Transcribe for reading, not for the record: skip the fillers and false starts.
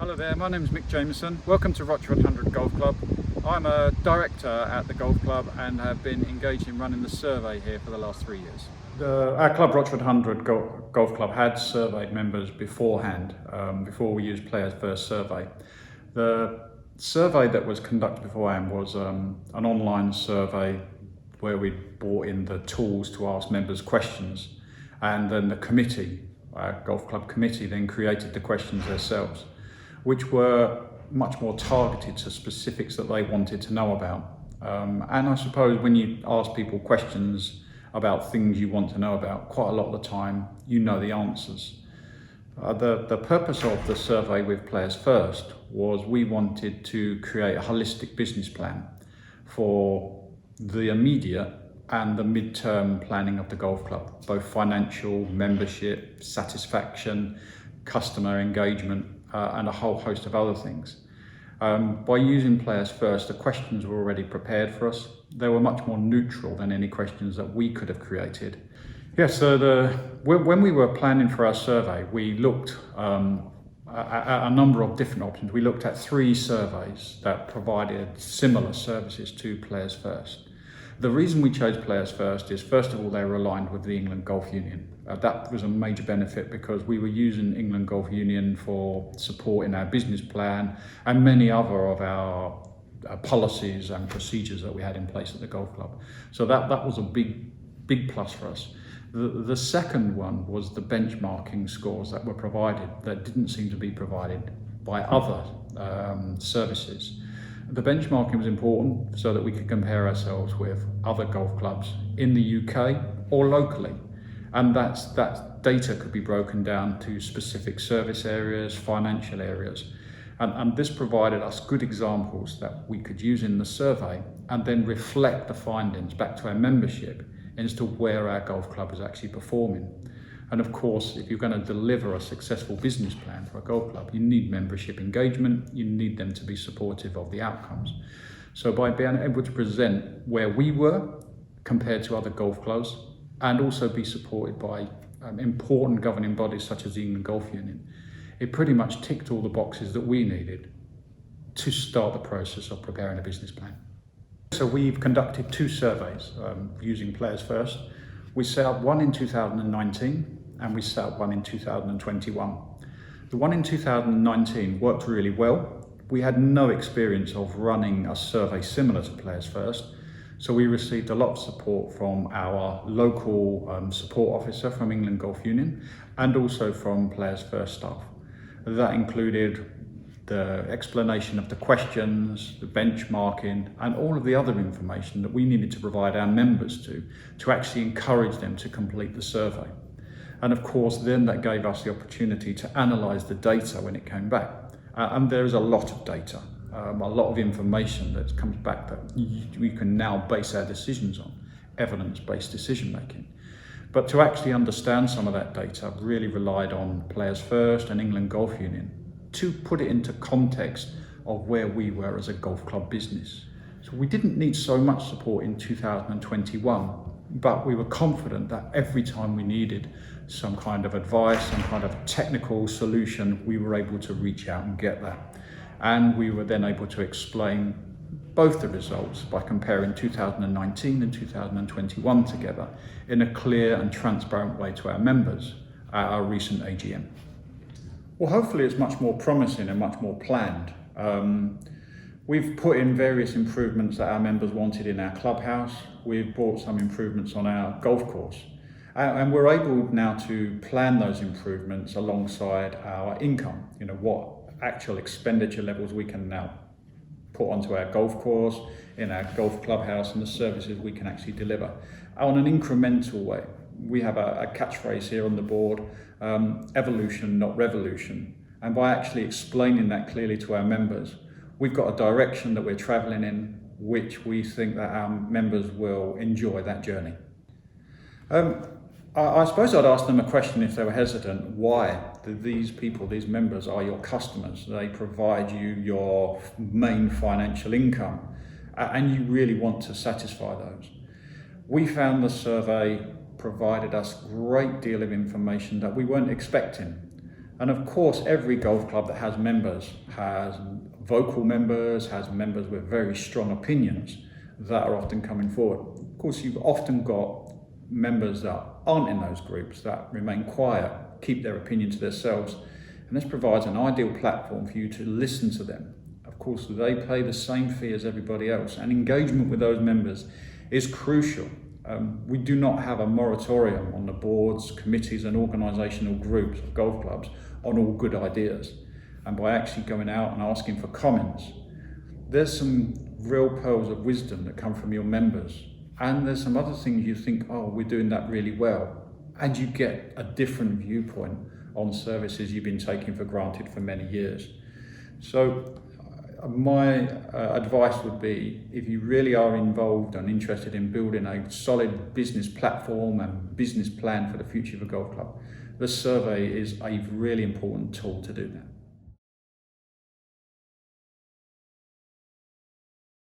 Hello there, my name is Mick Jameson. Welcome to Rochford 100 Golf Club. I'm a director at the golf club and have been engaged in running the survey here for the last 3 years. Our club, Rochford 100 Golf Club, had surveyed members beforehand, before we used Players First survey. The survey that was conducted beforehand was an online survey where we brought in the tools to ask members questions, and then the committee, our golf club committee, then created the questions themselves, which were much more targeted to specifics that they wanted to know about. And I suppose when you ask people questions about things you want to know about, quite a lot of the time you know the answers. The purpose of the survey with Players First was we wanted to create a holistic business plan for the immediate and the mid-term planning of the golf club, both financial, membership, satisfaction, customer engagement, and a whole host of other things. By using Players First, the questions were already prepared for us. They were much more neutral than any questions that we could have created. Yes, so when we were planning for our survey, we looked at a number of different options. We looked at 3 surveys that provided similar services to Players First. The reason we chose Players First is, first of all, they were aligned with the England Golf Union. That was a major benefit because we were using England Golf Union for support in our business plan and many other of our policies and procedures that we had in place at the golf club. So that was a big plus for us. The second one was the benchmarking scores that were provided that didn't seem to be provided by other services. The benchmarking was important so that we could compare ourselves with other golf clubs in the UK or locally. And that data could be broken down to specific service areas, financial areas. And this provided us good examples that we could use in the survey and then reflect the findings back to our membership as to where our golf club is actually performing. And of course, if you're going to deliver a successful business plan for a golf club, you need membership engagement, you need them to be supportive of the outcomes. So by being able to present where we were compared to other golf clubs, and also be supported by important governing bodies such as the England Golf Union, it pretty much ticked all the boxes that we needed to start the process of preparing a business plan. So we've conducted 2 surveys using Players First. We set up one in 2019 and we set up one in 2021. The one in 2019 worked really well. We had no experience of running a survey similar to Players First, so we received a lot of support from our local support officer from England Golf Union and also from Players First staff. That included the explanation of the questions, the benchmarking, and all of the other information that we needed to provide our members to actually encourage them to complete the survey. And of course, then that gave us the opportunity to analyse the data when it came back. And there is a lot of data, a lot of information that comes back that we can now base our decisions on, evidence-based decision making. But to actually understand some of that data really relied on Players First and England Golf Union to put it into context of where we were as a golf club business. So we didn't need so much support in 2021, but we were confident that every time we needed some kind of advice, some kind of technical solution, we were able to reach out and get that. And we were then able to explain both the results by comparing 2019 and 2021 together in a clear and transparent way to our members at our recent AGM. Well, hopefully it's much more promising and much more planned. We've put in various improvements that our members wanted in our clubhouse. We've brought some improvements on our golf course. And we're able now to plan those improvements alongside our income, what actual expenditure levels we can now put onto our golf course, in our golf clubhouse, and the services we can actually deliver on an incremental way. We have a catchphrase here on the board, evolution, not revolution. And by actually explaining that clearly to our members, we've got a direction that we're traveling in, which we think that our members will enjoy that journey. I suppose I'd ask them a question if they were hesitant. Why? These people, these members are your customers. They provide you your main financial income, and you really want to satisfy those. We found the survey provided us a great deal of information that we weren't expecting. And of course, every golf club that has members has vocal members, has members with very strong opinions that are often coming forward. Of course, you've often got members that aren't in those groups, that remain quiet, keep their opinion to themselves, and this provides an ideal platform for you to listen to them. Of course, they pay the same fee as everybody else, and engagement with those members is crucial. We do not have a moratorium on the boards, committees and organisational groups of golf clubs on all good ideas. And by actually going out and asking for comments, there's some real pearls of wisdom that come from your members. And there's some other things you think, oh, we're doing that really well. And you get a different viewpoint on services you've been taking for granted for many years. So my advice would be, if you really are involved and interested in building a solid business platform and business plan for the future of a golf club, the survey is a really important tool to do that.